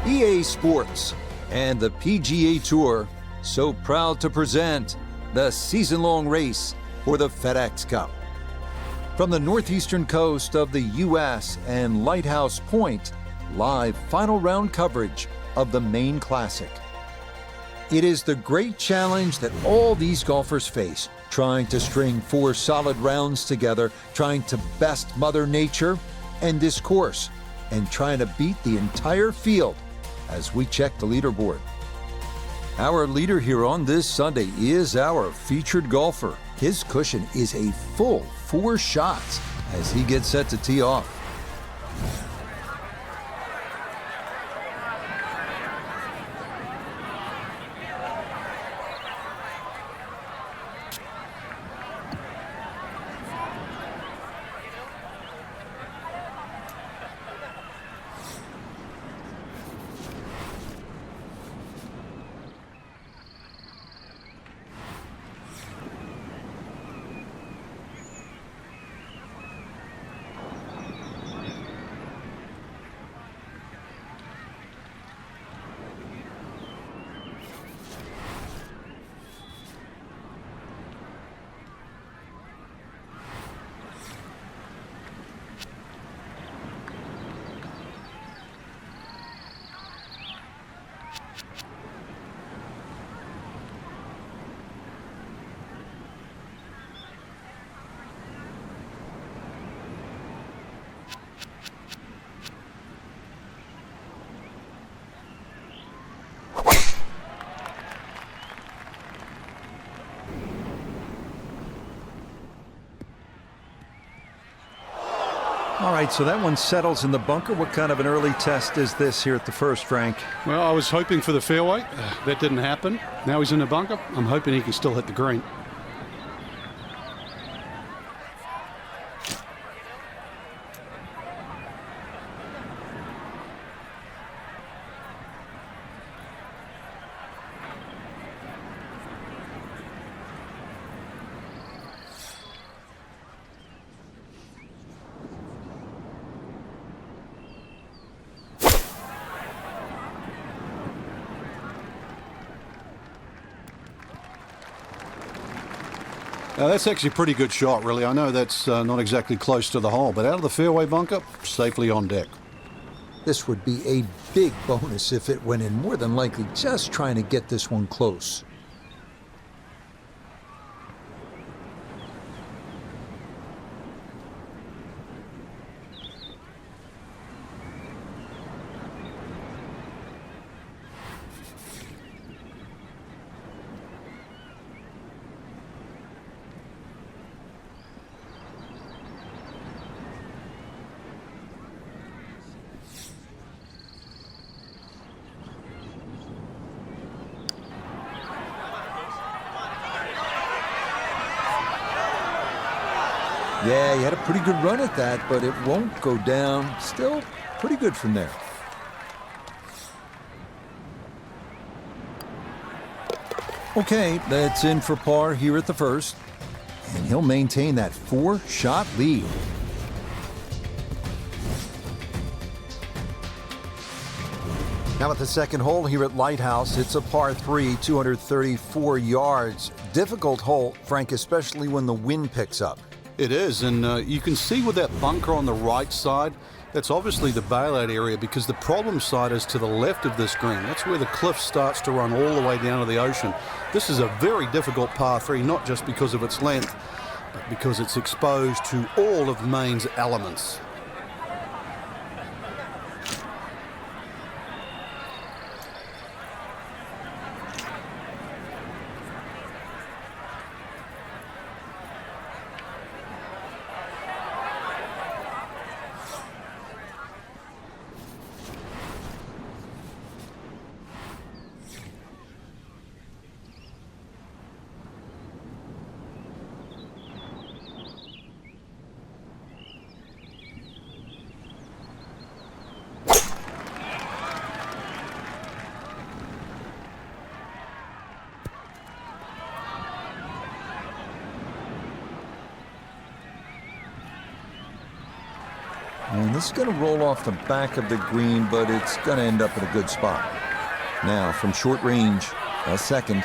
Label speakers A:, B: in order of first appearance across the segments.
A: EA Sports and the PGA Tour so proud to present the season-long race for the FedEx Cup. From the northeastern coast of the U.S. and Lighthouse Pointe, live final round coverage of the Maine Classic. It is the great challenge that all these golfers face, trying to string 4 solid rounds together, trying to best Mother Nature and this course, and trying to beat the entire field as we check the leaderboard. Our leader here on this Sunday is our featured golfer. His cushion is a full 4 shots as he gets set to tee off. All right, so that one settles in the bunker. What kind of an early test is this here at the first, Frank?
B: Well, I was hoping for the fairway. That didn't happen. Now he's in the bunker. I'm hoping he can still hit the green. Now that's actually a pretty good shot, really. I know that's not exactly close to the hole, but out of the fairway bunker, safely on deck.
A: This would be a big bonus if it went in, more than likely just trying to get this one close. Yeah, he had a pretty good run at that, but it won't go down. Still pretty good from there. Okay, that's in for par here at the first. And he'll maintain that 4-shot lead. Now at the second hole here at Lighthouse, it's a par 3, 234 yards. Difficult hole, Frank, especially when the wind picks up.
B: It is, and you can see with that bunker on the right side, that's obviously the bailout area because the problem side is to the left of this green. That's where the cliff starts to run all the way down to the ocean. This is a very difficult par 3, not just because of its length, but because it's exposed to all of Maine's elements.
A: And this is going to roll off the back of the green, but it's going to end up in a good spot. Now, from short range, a second.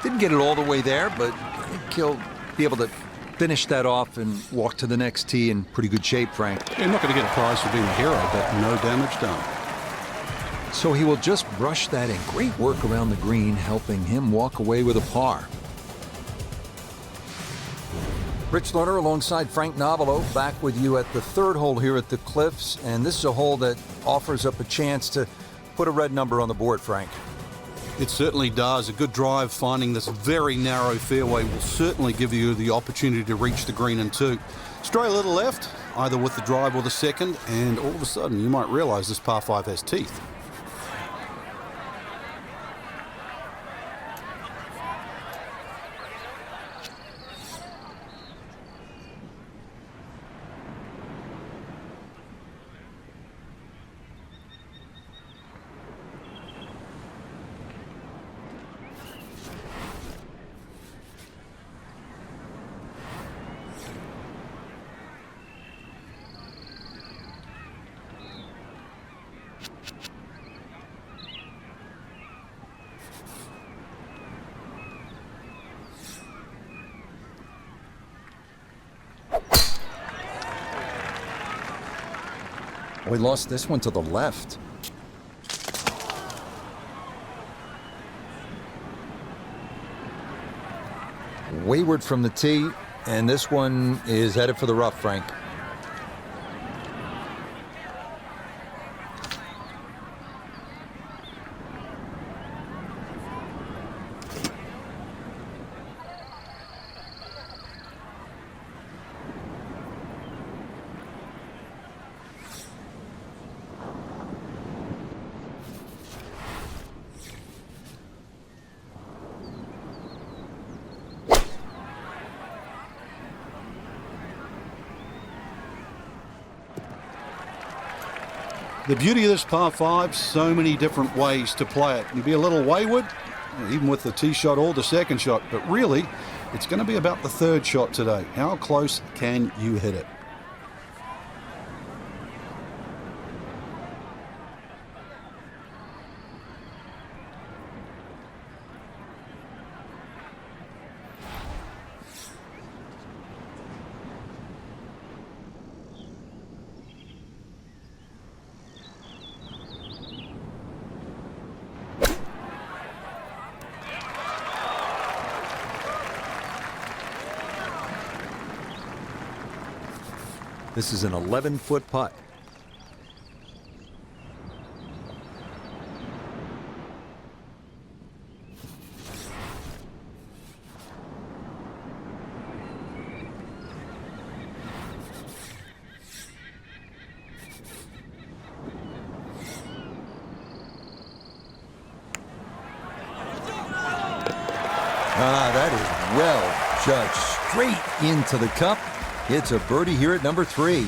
A: Didn't get it all the way there, but I think he'll be able to finish that off and walk to the next tee in pretty good shape, Frank.
B: You're not going to get a prize for being a hero, but no damage done.
A: So he will just brush that in. Great work around the green, helping him walk away with a par. Rich Lerner alongside Frank Novelo back with you at the third hole here at the Cliffs, and this is a hole that offers up a chance to put a red number on the board, Frank.
B: It certainly does. A good drive finding this very narrow fairway will certainly give you the opportunity to reach the green in two. Stray a little left, either with the drive or the second, and all of a sudden you might realize this par 5 has teeth.
A: We lost this one to the left. Wayward from the tee, and this one is headed for the rough, Frank.
B: The beauty of this par 5, so many different ways to play it. You'd be a little wayward, even with the tee shot or the second shot, but really, it's going to be about the third shot today. How close can you hit it?
A: This is an 11-foot putt. That is well judged. Straight into the cup. It's a birdie here at number 3.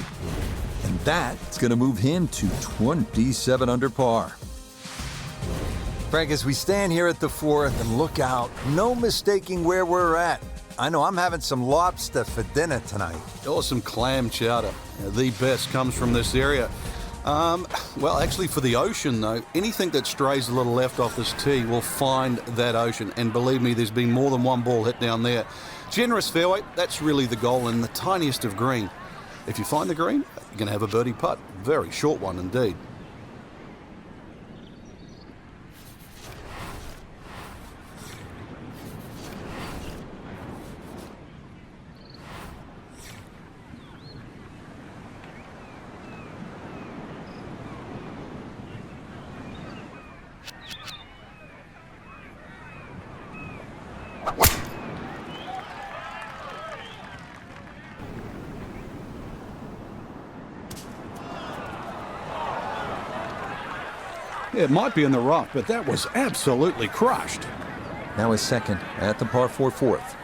A: And that's going to move him to 27 under par. Frank, as we stand here at the 4th and look out, no mistaking where we're at. I know I'm having some lobster for dinner tonight.
B: Or some clam chowder. The best comes from this area. Well, actually for the ocean, though, anything that strays a little left off this tee will find that ocean. And believe me, there's been more than one ball hit down there. Generous fairway, that's really the goal in the tiniest of green. If you find the green, you're going to have a birdie putt. Very short one indeed. It might be in the rough, but that was absolutely crushed.
A: Now his second at the par 4 fourth.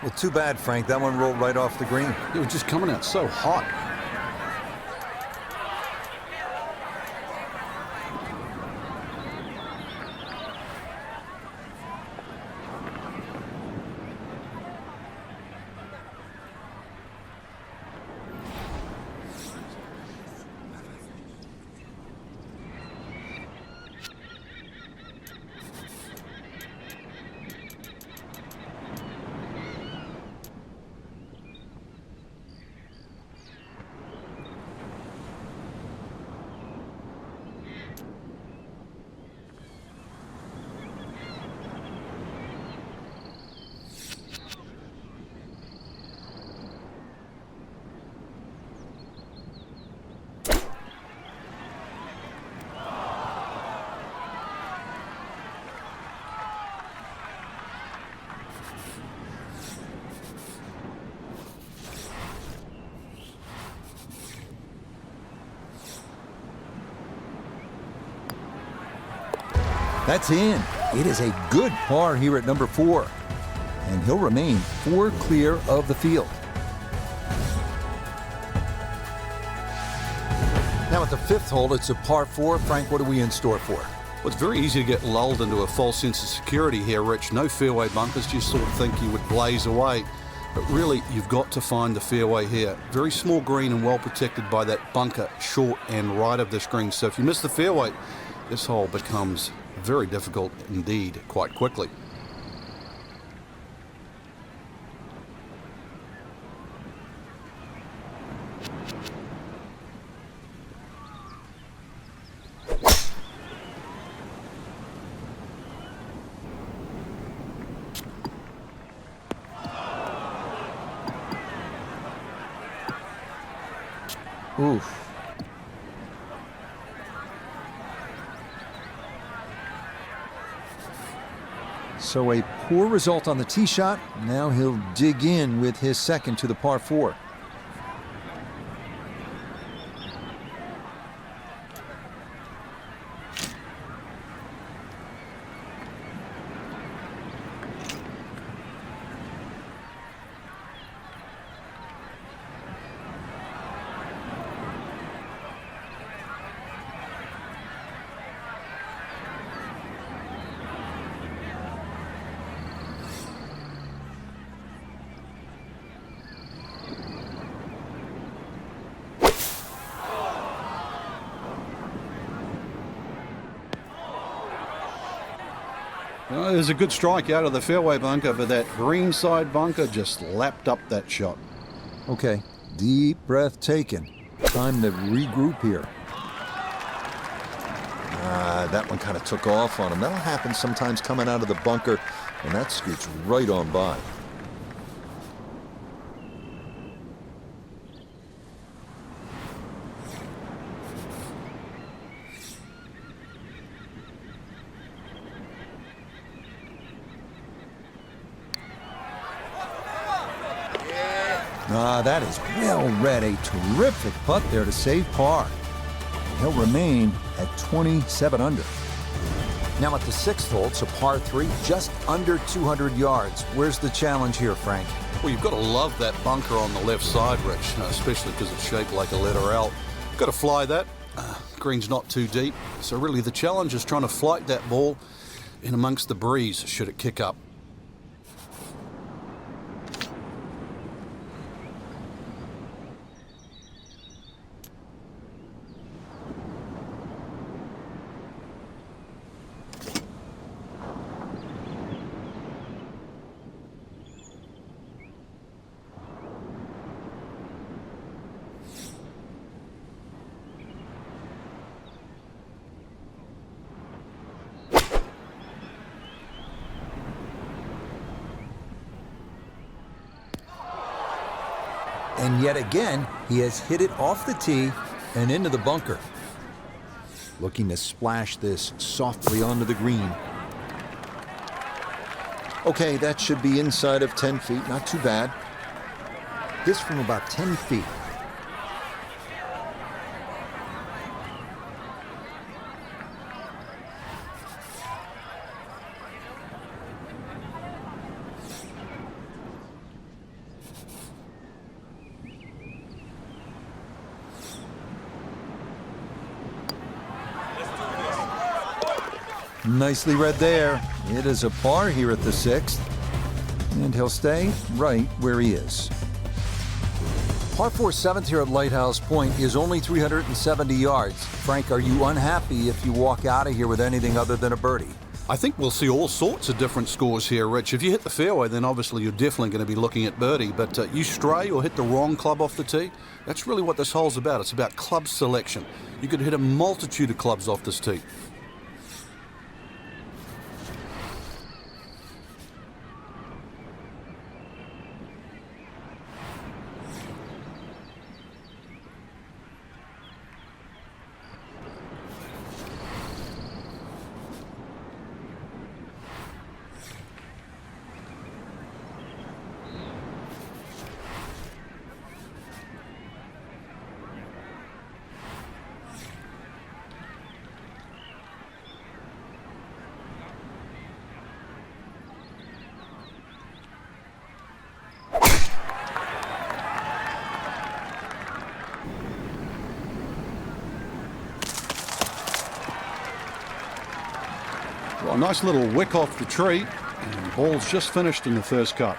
A: Well, too bad, Frank. That one rolled right off the green.
B: It was just coming out so hot.
A: That's in. It is a good par here at number 4. And he'll remain 4 clear of the field. Now at the 5th hole, it's a par 4. Frank, what are we in store for?
B: Well, it's very easy to get lulled into a false sense of security here, Rich. No fairway bunkers, you sort of think you would blaze away. But really, you've got to find the fairway here. Very small green and well protected by that bunker short and right of this green. So if you miss the fairway, this hole becomes very difficult indeed quite quickly.
A: Oof. So a poor result on the tee shot. Now he'll dig in with his second to the par 4.
B: There's a good strike out of the fairway bunker, but that green side bunker just lapped up that shot.
A: Okay, deep breath taken. Time to regroup here. That one kind of took off on him. That'll happen sometimes coming out of the bunker, and that scoots right on by. That is well read. A terrific putt there to save par. He'll remain at 27 under. Now at the 6th hole, it's a par 3, just under 200 yards. Where's the challenge here, Frank?
B: Well, you've got to love that bunker on the left side, Rich, especially because it's shaped like a letter L. Got to fly that. Green's not too deep, so really the challenge is trying to flight that ball in amongst the breeze should it kick up.
A: And yet again, he has hit it off the tee and into the bunker. Looking to splash this softly onto the green. Okay, that should be inside of 10 feet, not too bad. This from about 10 feet. Nicely read there. It is a par here at the 6th. And he'll stay right where he is. Par 4 7th here at Lighthouse Pointe is only 370 yards. Frank, are you unhappy if you walk out of here with anything other than a birdie?
B: I think we'll see all sorts of different scores here, Rich. If you hit the fairway, then obviously you're definitely going to be looking at birdie. But you stray or hit the wrong club off the tee, that's really what this hole's about. It's about club selection. You could hit a multitude of clubs off this tee. Well, a nice little wick off the tree, and the ball's just finished in the first cut.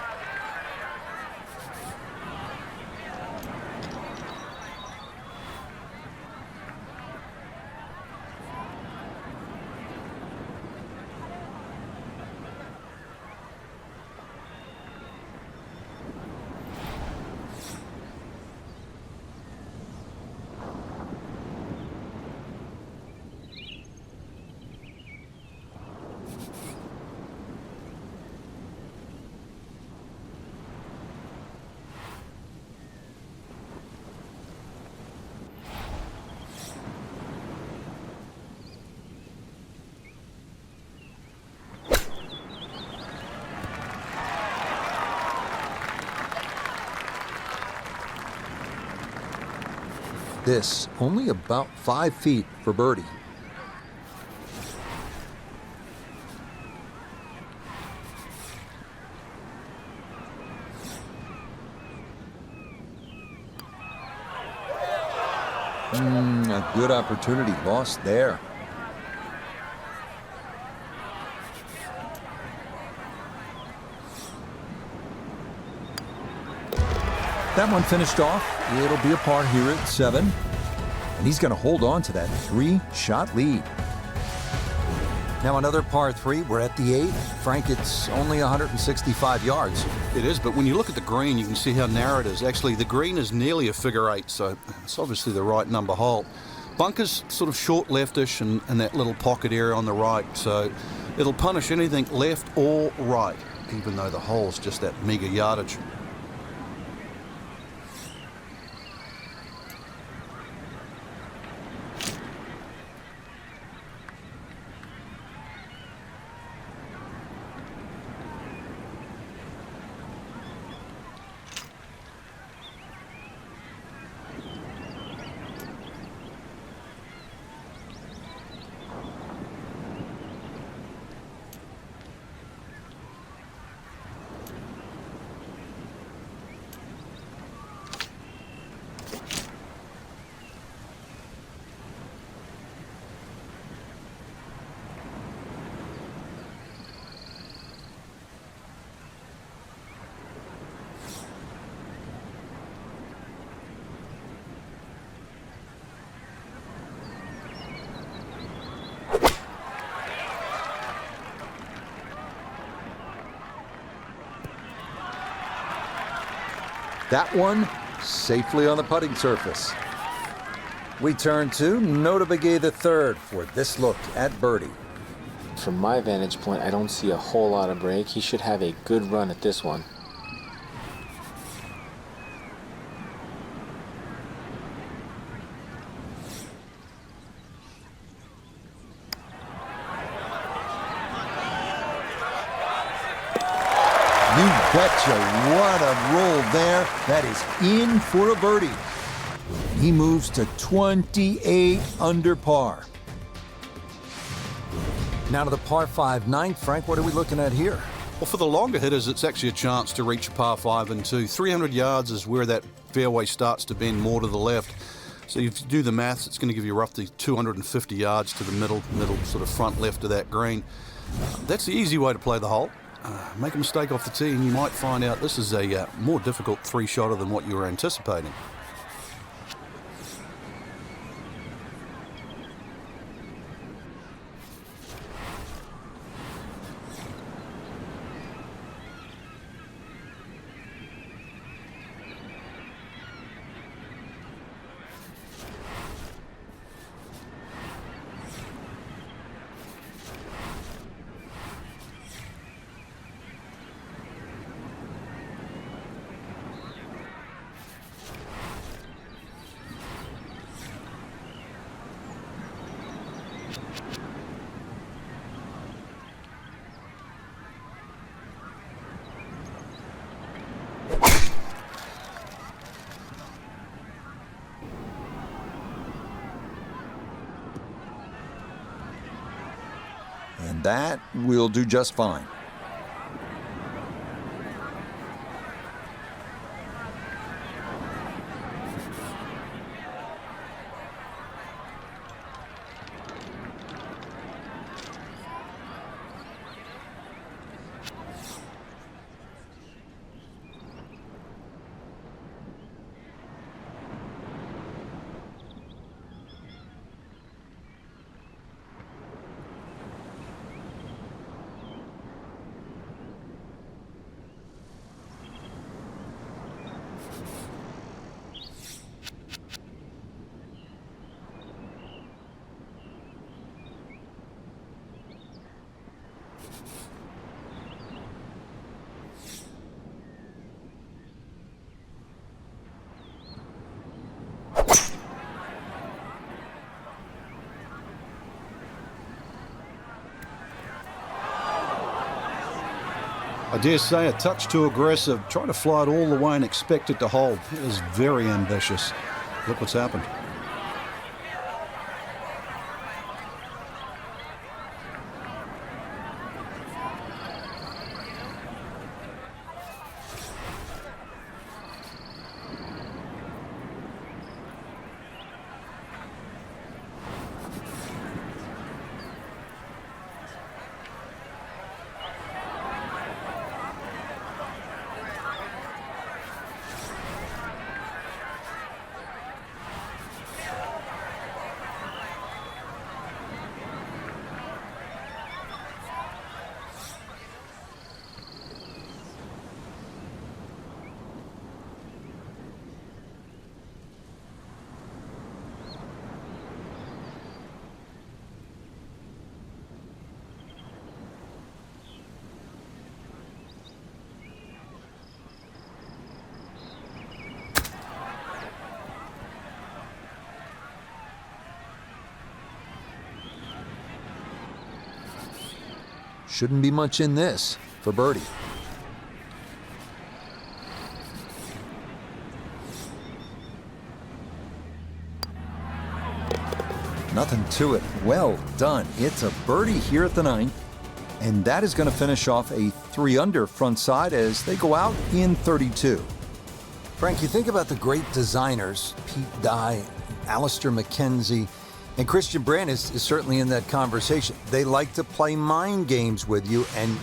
A: This only about 5 feet for birdie. A good opportunity lost there. That one finished off. It'll be a par here at 7. And he's going to hold on to that 3-shot lead. Now another par 3. We're at the 8th. Frank, it's only 165 yards.
B: It is, but when you look at the green, you can see how narrow it is. Actually, the green is nearly a figure 8, so it's obviously the right number hole. Bunker's sort of short leftish and that little pocket area on the right, so it'll punish anything left or right, even though the hole's just that meager yardage.
A: That one safely on the putting surface. We turn to Nota Begay III for this look at birdie.
C: From my vantage point, I don't see a whole lot of break. He should have a good run at this one.
A: You betcha, what a roll there. That is in for a birdie. He moves to 28 under par. Now to the par 5 ninth. Frank, what are we looking at here?
B: Well, for the longer hitters, it's actually a chance to reach a par 5 and 2. 300 yards is where that fairway starts to bend more to the left. So if you do the maths, it's going to give you roughly 250 yards to the middle sort of front left of that green. That's the easy way to play the hole. Make a mistake off the tee and you might find out this is a more difficult three-shotter than what you were anticipating.
A: And that will do just fine. I dare say a touch too aggressive, trying to fly it all the way and expect it to hold. It is very ambitious. Look what's happened. Shouldn't be much in this for birdie. Nothing to it. Well done. It's a birdie here at the ninth. And that is going to finish off a 3-under front side as they go out in 32. Frank, you think about the great designers, Pete Dye, Alistair McKenzie, and Christian Brand is certainly in that conversation. They like to play mind games with you, and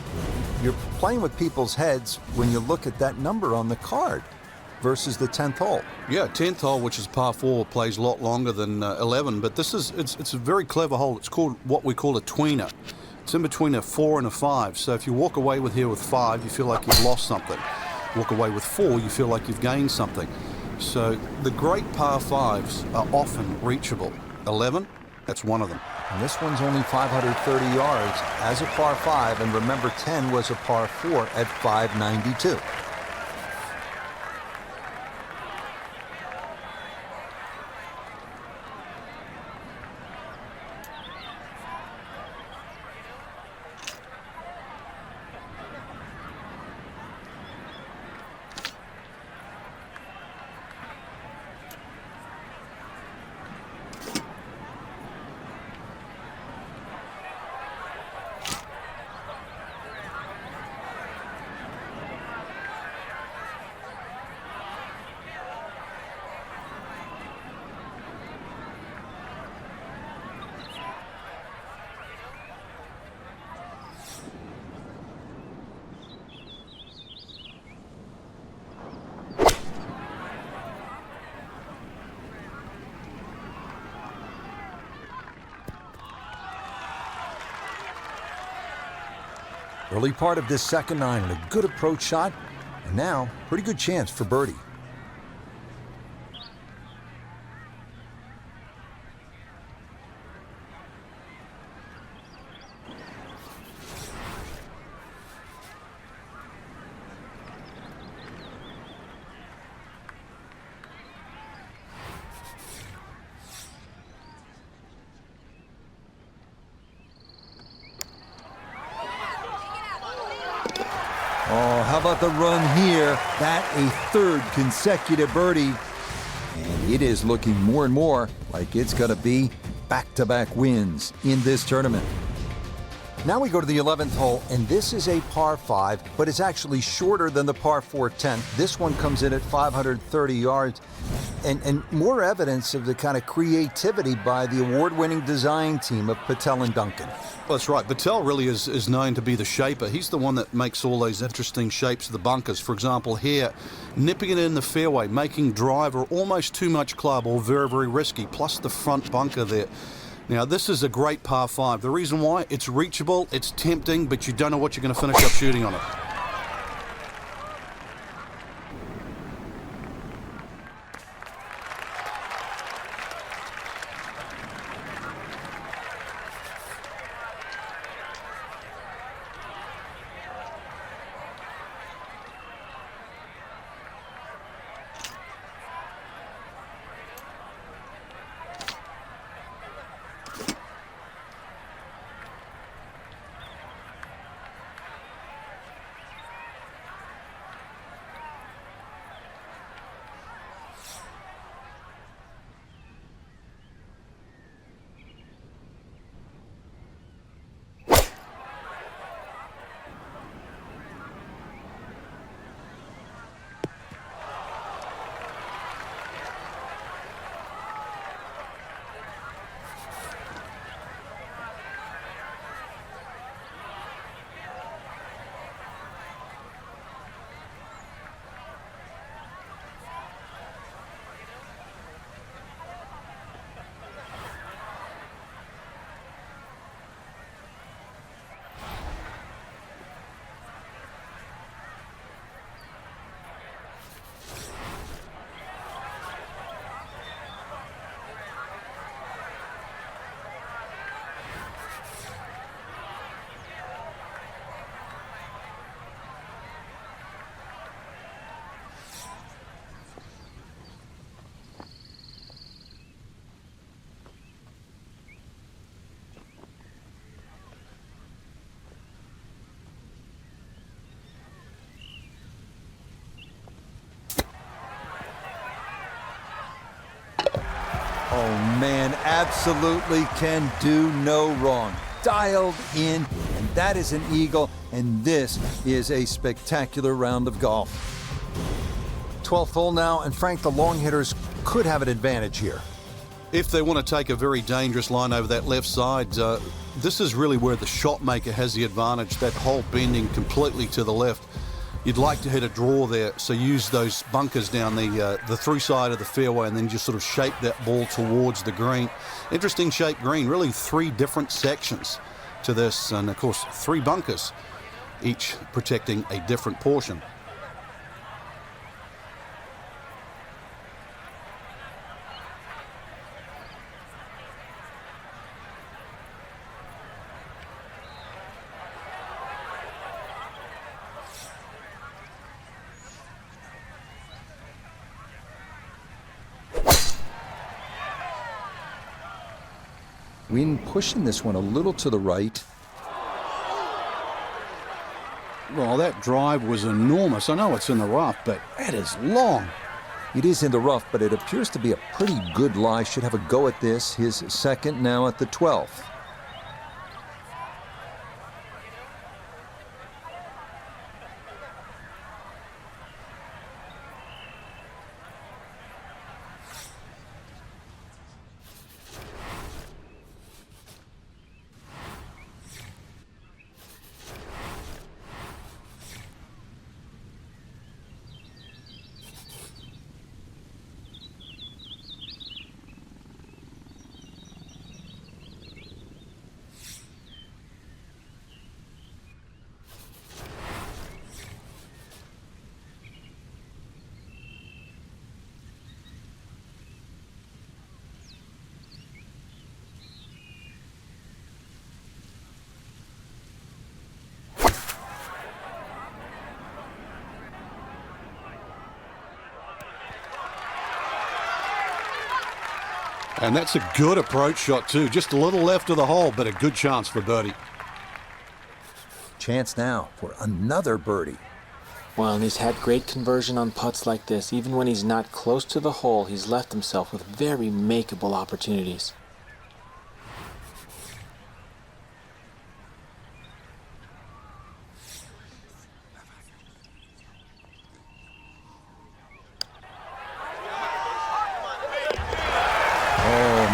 A: you're playing with people's heads when you look at that number on the card versus the 10th hole.
B: Yeah, 10th hole, which is par 4, plays a lot longer than 11, but this is it's a very clever hole. It's called what we call a tweener. It's in between a 4 and a 5, so if you walk away with here with 5, you feel like you've lost something. walk away with 4, you feel like you've gained something. So the great par 5s are often reachable. 11, that's one of them.
A: And this one's only 530 yards as a par 5, and remember 10 was a par 4 at 592. Early part of this second 9 and a good approach shot, and now pretty good chance for birdie. Oh, how about the run here? That a third consecutive birdie. And it is looking more and more like it's going to be back-to-back wins in this tournament. Now we go to the 11th hole, and this is a par 5, but it's actually shorter than the par 4 10th. This one comes in at 530 yards, and more evidence of the kind of creativity by the award-winning design team of Patel and Duncan.
B: Well, that's right. Patel really is known to be the shaper. He's the one that makes all those interesting shapes of the bunkers. For example, here, nipping it in the fairway, making driver almost too much club or very, very risky, plus the front bunker there. Now, this is a great par 5. The reason why, it's reachable, it's tempting, but you don't know what you're going to finish up shooting on it.
A: Oh man, absolutely can do no wrong. Dialed in, and that is an eagle, and this is a spectacular round of golf. 12th hole now, and Frank, the long hitters could have an advantage here.
B: If they want to take a very dangerous line over that left side, this is really where the shot maker has the advantage, that hole bending completely to the left. You'd like to hit a draw there, so use those bunkers down the through side of the fairway and then just sort of shape that ball towards the green. Interesting shaped green, really 3 different sections to this, and of course 3 bunkers, each protecting a different portion.
A: Wind pushing this one a little to the right.
B: Well, that drive was enormous. I know it's in the rough, but that is long.
A: It is in the rough, but it appears to be a pretty good lie. Should have a go at this. His second now at the 12th.
B: And that's a good approach shot too. Just a little left of the hole, but a good chance for birdie.
A: Chance now for another birdie.
C: Well, and he's had great conversion on putts like this. Even when he's not close to the hole, he's left himself with very makeable opportunities.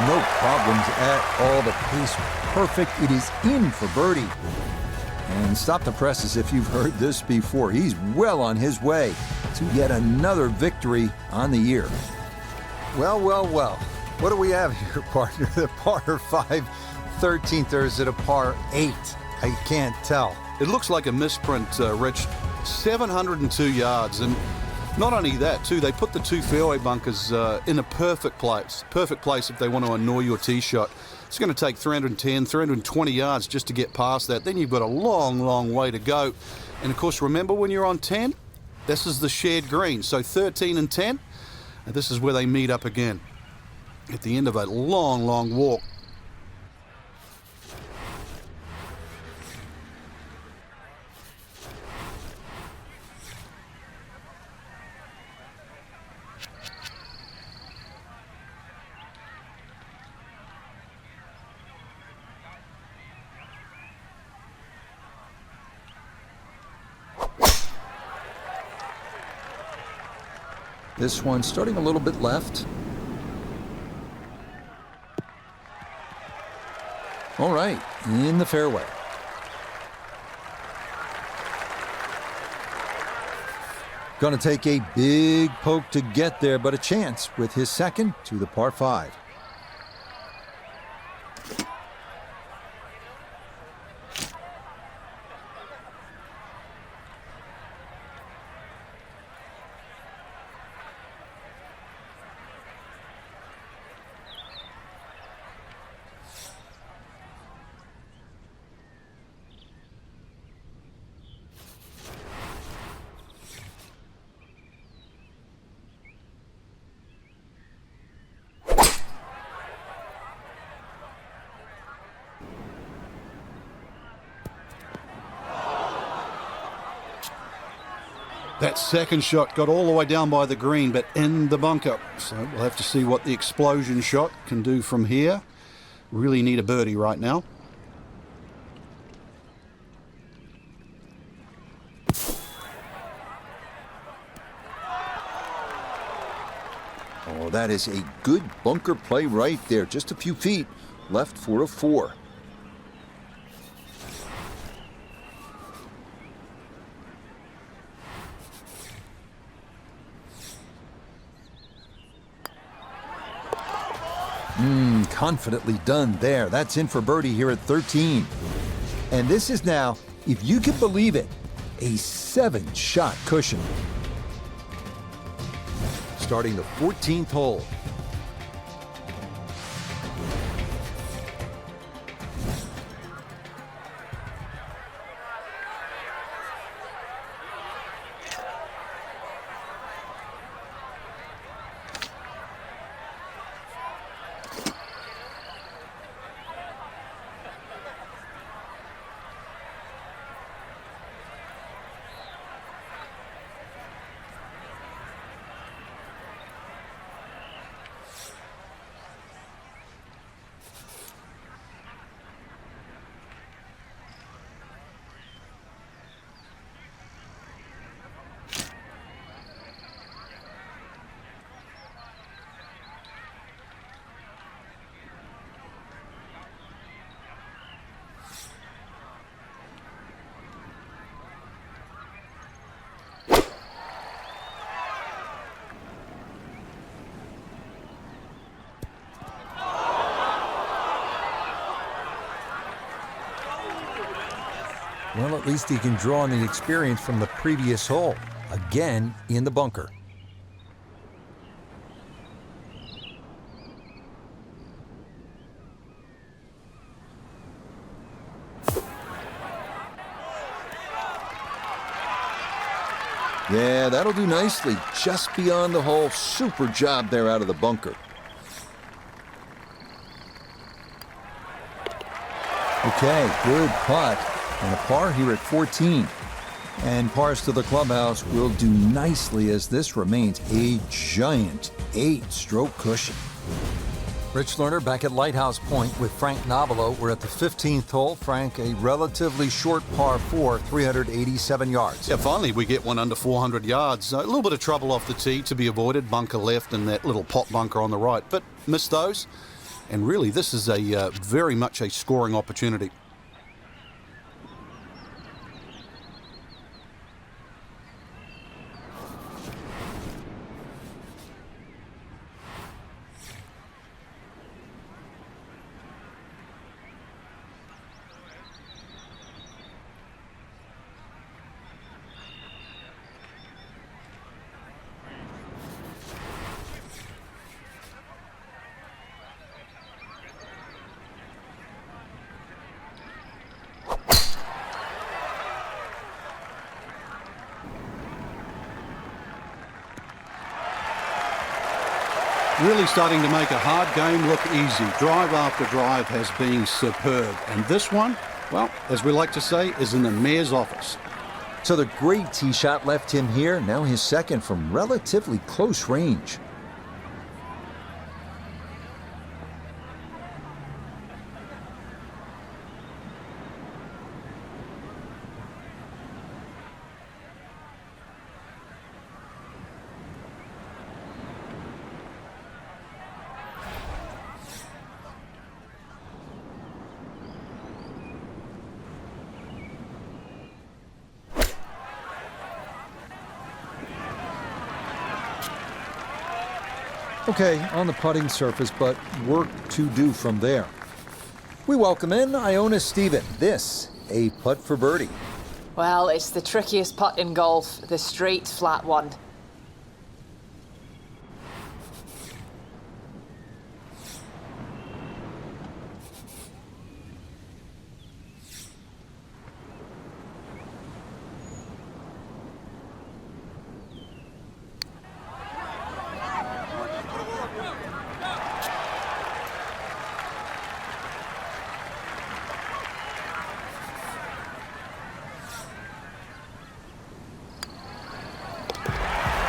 A: No problems at all. The pace perfect. It is in for birdie. And stop the presses if you've heard this before. He's well on his way to yet another victory on the year. Well, well, well. What do we have here, partner? The par 5 13th, or is it a par 8? I can't tell.
B: It looks like a misprint, Rich. 702 yards. And not only that, too, they put the two fairway bunkers in a perfect place. Perfect place if they want to annoy your tee shot. It's going to take 310, 320 yards just to get past that. Then you've got a long, long way to go. And, of course, remember when you're on 10? This is the shared green. So 13 and 10, and this is where they meet up again at the end of a long, long walk.
A: This one starting a little bit left. All right, in the fairway. Going to take a big poke to get there, but a chance with his second to the par 5.
B: That second shot got all the way down by the green, but in the bunker. So we'll have to see what the explosion shot can do from here. Really need a birdie right now.
A: Oh, that is a good bunker play right there. Just a few feet left for a 4. Confidently done there. That's in for birdie here at 13. And this is now, if you can believe it, a 7-shot cushion. Starting the 14th hole. Well, at least he can draw on the experience from the previous hole. Again in the bunker. Yeah, that'll do nicely. Just beyond the hole. Super job there out of the bunker. Okay, good putt. And a par here at 14. And pars to the clubhouse will do nicely as this remains a giant 8-stroke cushion. Rich Lerner back at Lighthouse Point with Frank Nobilo. We're at the 15th hole. Frank, a relatively short par 4, 387 yards.
B: Yeah, finally we get one under 400 yards. A little bit of trouble off the tee to be avoided. Bunker left and that little pot bunker on the right. But missed those. And really, this is a very much a scoring opportunity. Really starting to make a hard game look easy. Drive after drive has been superb. And this one, well, as we like to say, is in the mayor's office.
A: So the great tee shot left him here. Now his second from relatively close range. Okay, on the putting surface, but work to do from there. We welcome in Iona Stephen. This, a putt for birdie.
D: Well, it's the trickiest putt in golf, the straight, flat one.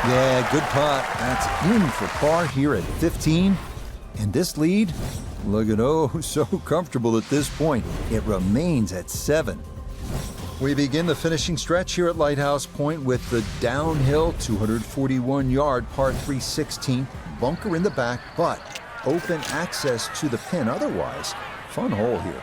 A: Yeah, good putt. That's in for par here at 15. And this lead, look at so comfortable at this point. It remains at 7. We begin the finishing stretch here at Lighthouse Point with the downhill 241-yard par 3 16th, bunker in the back, but open access to the pin. Otherwise, fun hole here.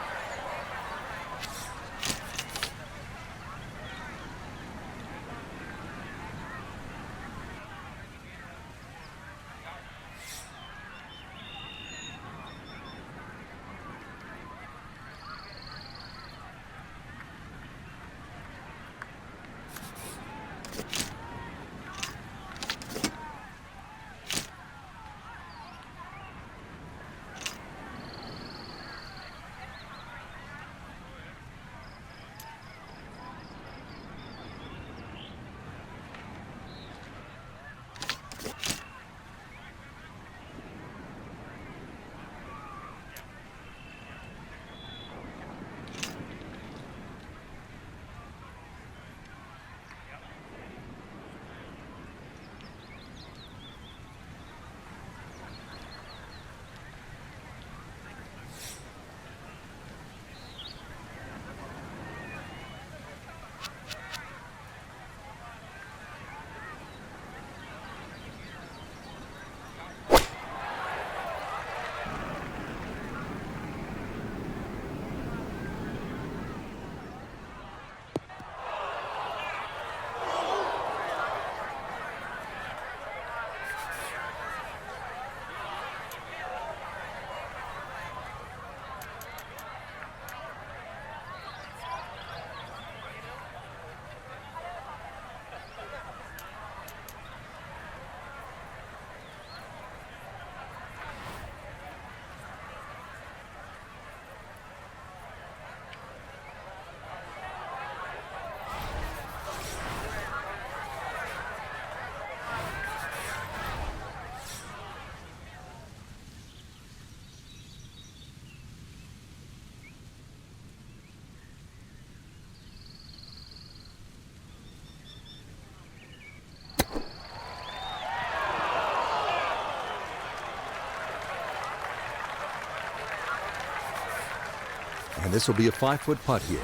A: And this will be a 5-foot putt here.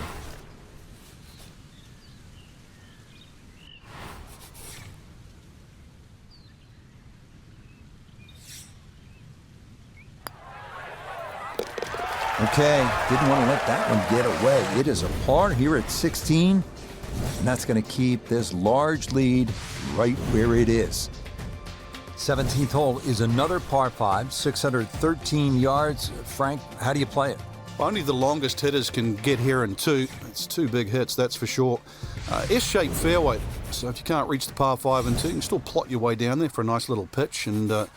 A: Okay, didn't want to let that one get away. It is a par here at 16, and that's going to keep this large lead right where it is. 17th hole is another par 5, 613 yards. Frank, how do you play it?
B: Only the longest hitters can get here in 2. It's 2 big hits, that's for sure. S-shaped fairway, so if you can't reach the par 5 and 2, you can still plot your way down there for a nice little pitch, and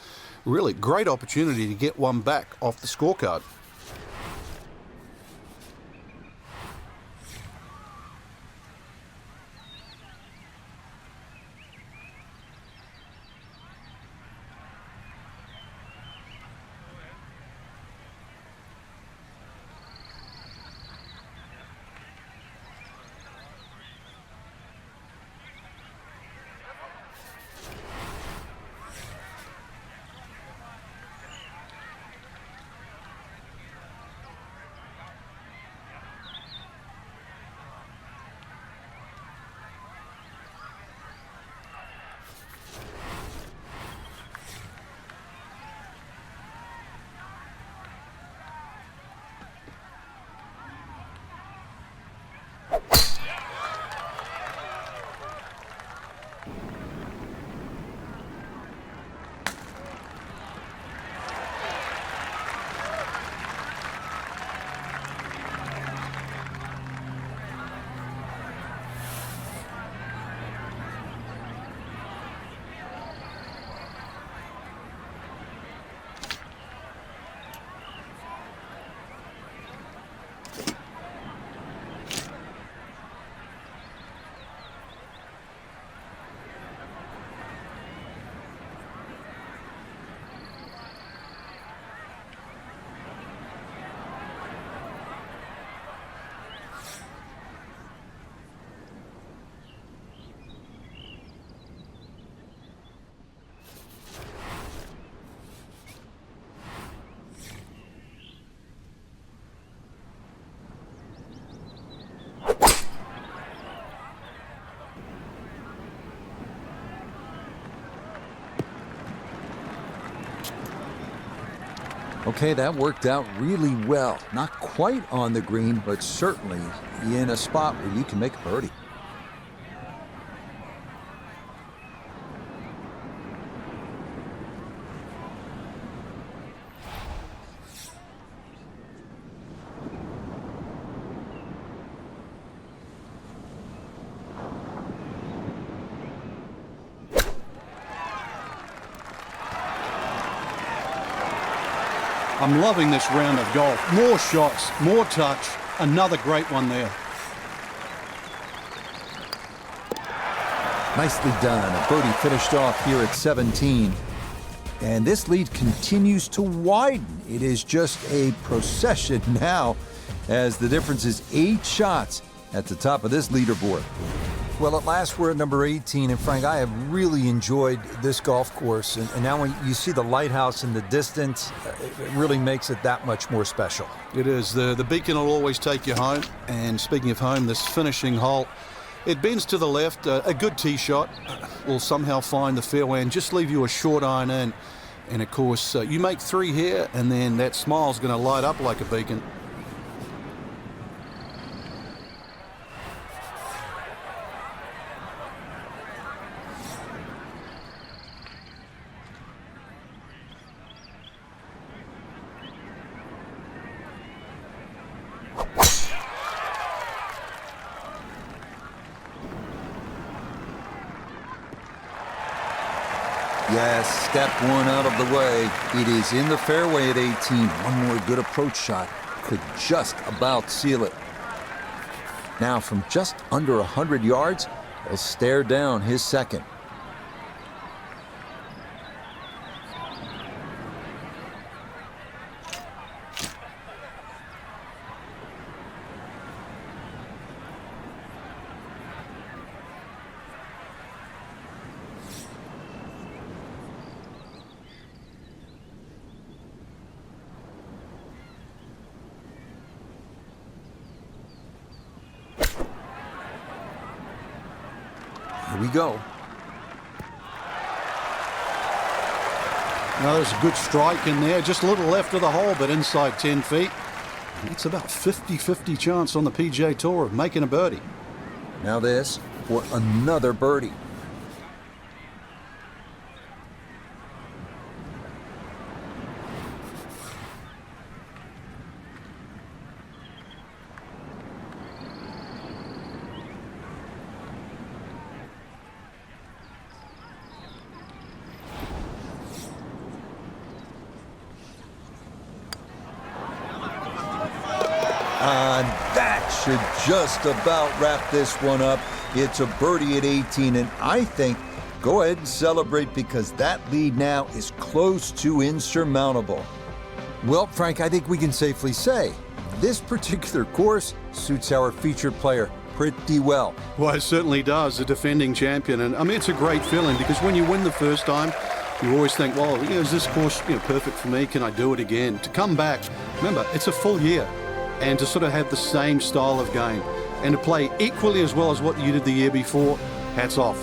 B: really great opportunity to get one back off the scorecard.
A: Okay, that worked out really well. Not quite on the green, but certainly in a spot where you can make a birdie.
B: I'm loving this round of golf. More shots, more touch, another great one there.
A: Nicely done. A birdie finished off here at 17. And this lead continues to widen. It is just a procession now, as the difference is 8 shots at the top of this leaderboard. Well, at last we're at number 18, and Frank, I have really enjoyed this golf course, and now when you see the lighthouse in the distance, it really makes it that much more special.
B: It is. The beacon will always take you home, and speaking of home, this finishing hole, it bends to the left. A good tee shot will somehow find the fairway and just leave you a short iron in, and of course, you make 3 here, and then that smile's going to light up like a beacon.
A: Yes, step 1 out of the way. It is in the fairway at 18. One more good approach shot could just about seal it. Now from just under 100 yards, he'll stare down his second. Here we go.
B: Now, there's a good strike in there, just a little left of the hole, but inside 10 feet. And it's about 50-50 chance on the PGA Tour of making a birdie.
A: Now this for another birdie. And that should just about wrap this one up. It's a birdie at 18, and I think go ahead and celebrate because that lead now is close to insurmountable. Well, Frank, I think we can safely say this particular course suits our featured player pretty well.
B: Well, it certainly does, the defending champion. And I mean, it's a great feeling because when you win the first time, you always think, well, is this course perfect for me? Can I do it again? To come back, remember, it's a full year. And to sort of have the same style of game and to play equally as well as what you did the year before, hats off.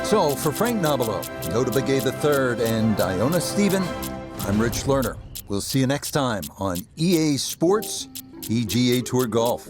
A: So for Frank Nobilo, Nota Begay III, and Iona Stephen, I'm Rich Lerner. We'll see you next time on EA Sports PGA Tour Golf.